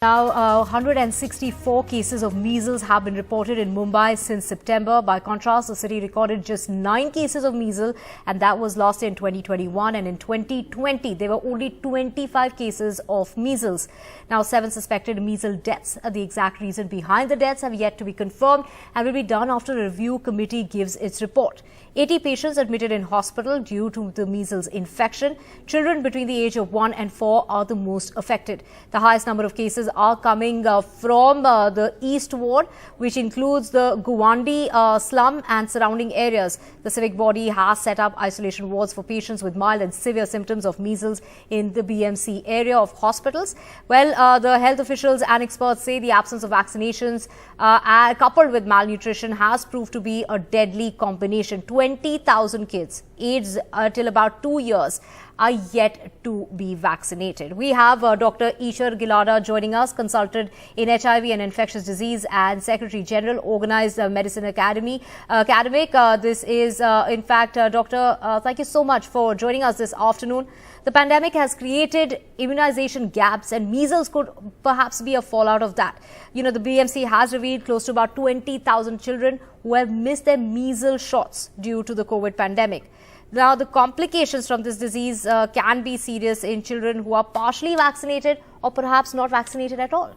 Now, 164 cases of measles have been reported in Mumbai since September. By contrast, the city recorded just 9 cases of measles, and that was last year in 2021. And in 2020, there were only 25 cases of measles. Now, 7 suspected measles deaths. The exact reason behind the deaths have yet to be confirmed and will be done after a review committee gives its report. 80 patients admitted in hospital due to the measles infection. Children between the age of 1 and 4 are the most affected. The highest number of cases are coming from the East Ward, which includes the Guwandi slum and surrounding areas. The civic body has set up isolation wards for patients with mild and severe symptoms of measles in the BMC area of hospitals. Well, the health officials and experts say the absence of vaccinations coupled with malnutrition has proved to be a deadly combination. 20,000 kids aged till about 2 years are yet to be vaccinated. We have Dr. Ishar Gilada joining us, consultant in HIV and infectious disease and Secretary General, Organized Medicine Academy. This is, in fact, Doctor, thank you so much for joining us this afternoon. The pandemic has created immunization gaps, and measles could perhaps be a fallout of that. You know, the BMC has revealed close to about 20,000 children who have missed their measles shots due to the COVID pandemic. Now, the complications from this disease can be serious in children who are partially vaccinated or perhaps not vaccinated at all.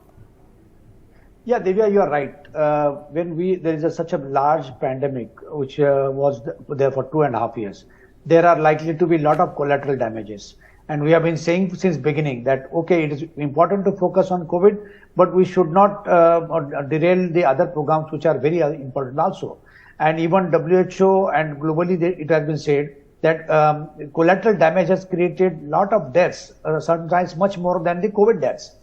Yeah, Divya, you are right. There is such a large pandemic which was there for 2.5 years, there are likely to be a lot of collateral damages. And we have been saying since beginning that, okay, it is important to focus on COVID, but we should not derail the other programs which are very important also. And even WHO and globally it has been said that collateral damage has created a lot of deaths, sometimes much more than the COVID deaths.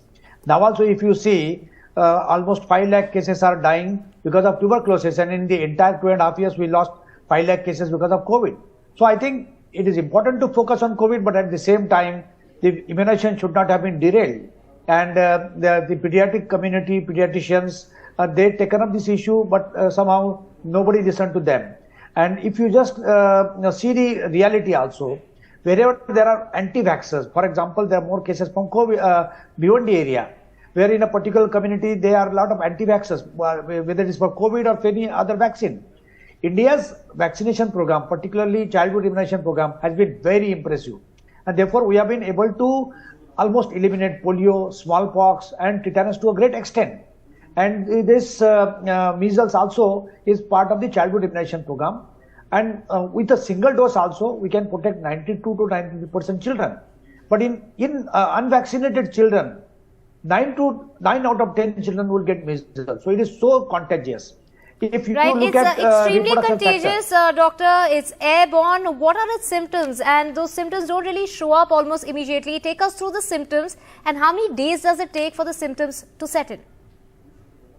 Now also if you see, almost 5 lakh cases are dying because of tuberculosis, and in the entire 2.5 years we lost 5 lakh cases because of COVID. So I think it is important to focus on COVID, but at the same time, the immunization should not have been derailed. And the pediatric community, pediatricians, they taken up this issue, but somehow nobody listened to them. And if you just see the reality also, wherever there are anti-vaxxers, for example, there are more cases from COVID, beyond the area, where in a particular community there are a lot of anti-vaxxers, whether it is for COVID or for any other vaccine. India's vaccination program, particularly childhood immunization program, has been very impressive. And therefore, we have been able to almost eliminate polio, smallpox and tetanus to a great extent. And this measles also is part of the childhood immunization program. And with a single dose also, we can protect 92 to 93% children. But in unvaccinated children, 9 out of 10 children will get measles. So it is so contagious. If you look at extremely contagious, doctor. It's airborne. What are its symptoms? And those symptoms don't really show up almost immediately. Take us through the symptoms, and how many days does it take for the symptoms to set in?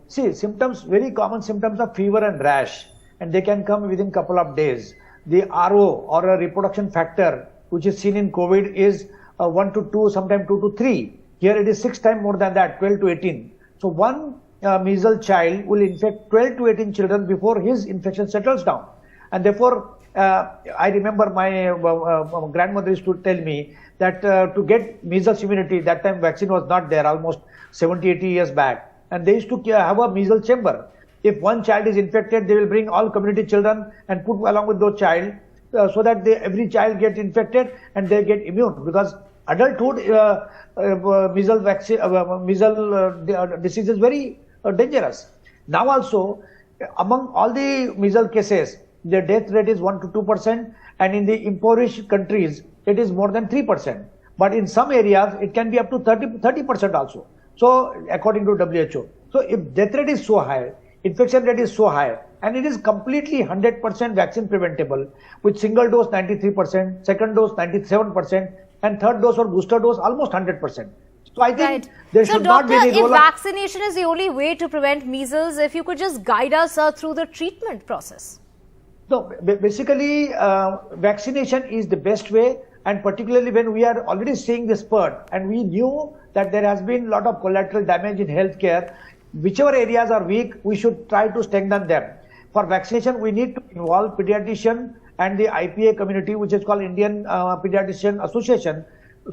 See, symptoms, very common symptoms are fever and rash, and they can come within couple of days. The RO, or a reproduction factor, which is seen in COVID, is 1 to 2, sometimes 2 to 3. Here it is 6 times more than that, 12 to 18. So one measles child will infect 12 to 18 children before his infection settles down. And therefore, I remember my grandmother used to tell me that to get measles immunity, that time vaccine was not there, almost 70, 80 years back. And they used to have a measles chamber. If one child is infected, they will bring all community children and put along with those child so that every child gets infected and they get immune. Because adulthood measles disease is very dangerous. Now also, among all the measles cases, the death rate is 1 to 2%, and in the impoverished countries, it is more than 3%. But in some areas, it can be up to 30% also. So, according to WHO. So, if death rate is so high, infection rate is so high, and it is completely 100% vaccine preventable, with single dose 93%, second dose 97%, and third dose or booster dose almost 100%. So I think there should not be any role. If vaccination is the only way to prevent measles, if you could just guide us through the treatment process. No, basically vaccination is the best way, and particularly when we are already seeing the spurt and we knew that there has been a lot of collateral damage in healthcare, whichever areas are weak, we should try to strengthen them. For vaccination, we need to involve pediatrician and the IPA community, which is called Indian Pediatrician Association,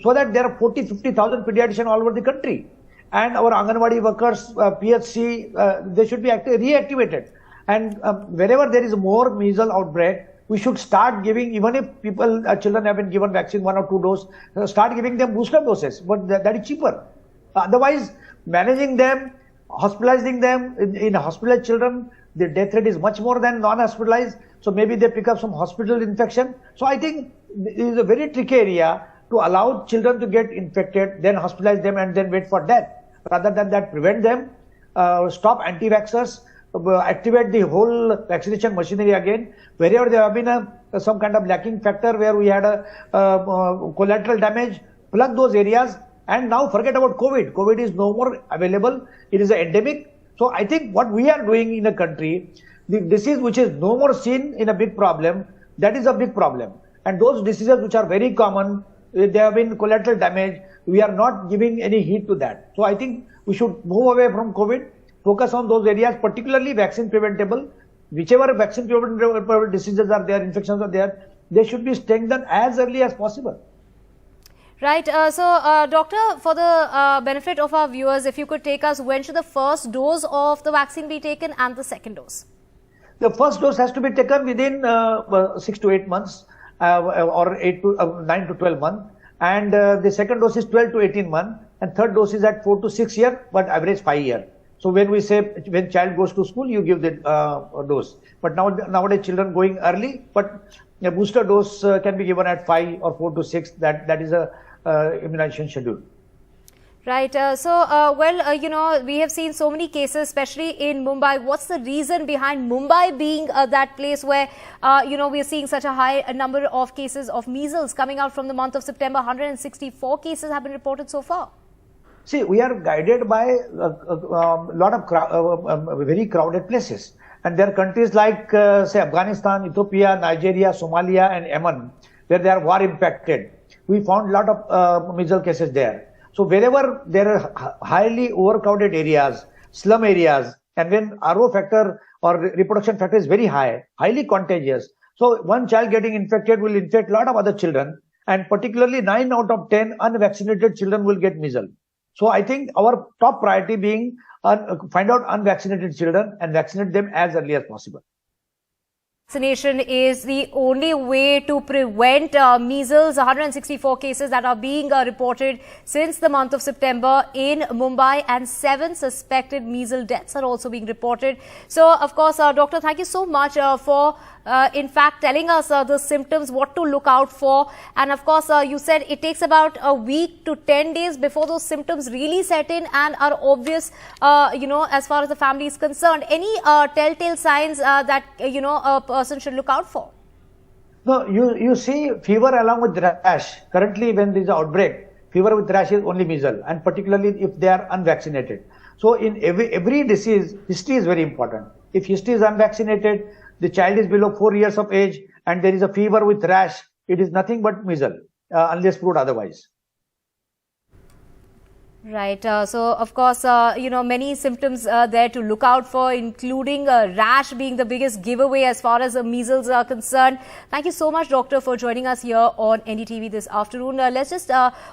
so that there are 40,000 to 50,000 pediatricians all over the country. and our Anganwadi workers, PHC, they should be reactivated. And wherever there is more measles outbreak, we should start giving, even if children have been given vaccine 1 or 2 doses, start giving them booster doses, but that is cheaper. Otherwise, managing them, hospitalizing them, in hospitalized children, the death rate is much more than non-hospitalized. So maybe they pick up some hospital infection. So I think it is a very tricky area to allow children to get infected, then hospitalize them and then wait for death. Rather than that, prevent them, stop anti-vaxxers, activate the whole vaccination machinery again. Wherever there have been some kind of lacking factor where we had a collateral damage, plug those areas. And now forget about COVID. COVID is no more available. It is an endemic. So I think what we are doing in a country, the disease which is no more seen in a big problem, that is a big problem. And those diseases which are very common, there have been collateral damage, we are not giving any heed to that. So I think we should move away from COVID, focus on those areas, particularly vaccine preventable. Whichever vaccine preventable diseases are there, infections are there, they should be strengthened as early as possible. Right. Doctor, for the benefit of our viewers, if you could take us, when should the first dose of the vaccine be taken and the second dose? The first dose has to be taken within 6 to 8 months or 9 to 12 months. And the second dose is 12 to 18 months. And third dose is at 4 to 6 years, but average 5 years. So when we say when child goes to school, you give the dose. But nowadays children going early, but a booster dose can be given at 5 or 4 to 6. That is a immunization schedule. Right. We have seen so many cases, especially in Mumbai. What's the reason behind Mumbai being that place where, we are seeing such a high number of cases of measles coming out from the month of September? 164 cases have been reported so far. See, we are guided by a lot of very crowded places. And there are countries like, say, Afghanistan, Ethiopia, Nigeria, Somalia, and Yemen, where they are war impacted. We found a lot of measles cases there. So wherever there are highly overcrowded areas, slum areas, and when RO factor or reproduction factor is very high, highly contagious. So one child getting infected will infect a lot of other children, and particularly 9 out of 10 unvaccinated children will get measles. So I think our top priority being find out unvaccinated children and vaccinate them as early as possible. Vaccination is the only way to prevent measles. 164 cases that are being reported since the month of September in Mumbai, and 7 suspected measles deaths are also being reported. So, of course, Doctor, thank you so much for in fact telling us the symptoms, what to look out for. And of course, you said it takes about a week to 10 days before those symptoms really set in and are obvious, as far as the family is concerned. Any telltale signs that, a person should look out for? No, you see fever along with rash. Currently, when there is an outbreak, fever with rash is only measles, and particularly if they are unvaccinated. So in every disease, history is very important. If history is unvaccinated, the child is below 4 years of age, and there is a fever with rash, it is nothing but measles, unless proved otherwise. Right. So, of course, many symptoms there to look out for, including rash being the biggest giveaway as far as measles are concerned. Thank you so much, Doctor, for joining us here on NDTV this afternoon. Let's just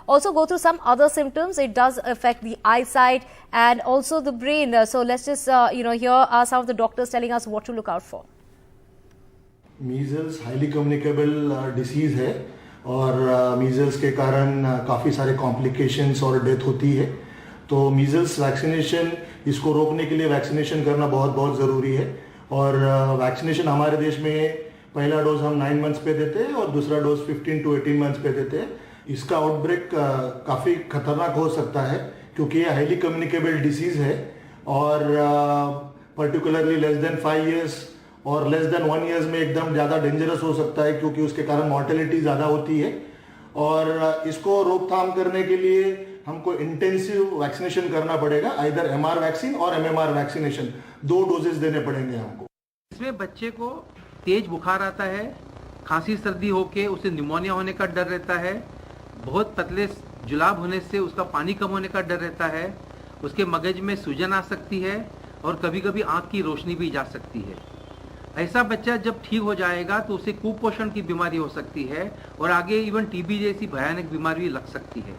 also go through some other symptoms. It does affect the eyesight and also the brain. So, let's just, hear some of the doctors telling us what to look out for. Measles highly communicable disease है और measles के कारण काफ़ी सारे complications और death होती है. तो मीजल्स वैक्सीनेशन, इसको रोकने के लिए वैक्सीनेशन करना बहुत बहुत ज़रूरी है. और वैक्सीनेशन हमारे देश में पहला डोज हम 9 मंथ्स पे देते हैं और दूसरा डोज 15 to 18 मंथ्स पे देते हैं. इसका आउटब्रेक काफ़ी खतरनाक हो सकता है क्योंकि ये हाईली कम्युनिकेबल डिसीज़ है और पर्टिकुलरली लेस देन 5 years और लेस देन 1 years में एकदम ज़्यादा डेंजरस हो सकता है क्योंकि उसके कारण मॉर्टेलिटी ज़्यादा होती है. और इसको रोकथाम करने के लिए हमको इंटेंसिव वैक्सीनेशन करना पड़ेगा. आइदर MR वैक्सीन और MMR वैक्सीनेशन, 2 डोजेस देने पड़ेंगे हमको. इसमें बच्चे को तेज बुखार आता है, खांसी सर्दी होके उसे निमोनिया होने का डर रहता है, बहुत पतले जुलाब होने से उसका पानी कम होने का डर रहता है, उसके मगज में सूजन आ सकती है और कभी कभी आँख की रोशनी भी जा सकती है. ऐसा बच्चा जब ठीक हो जाएगा तो उसे कुपोषण की बीमारी हो सकती है और आगे इवन टीबी जैसी भयानक बीमारी लग सकती है.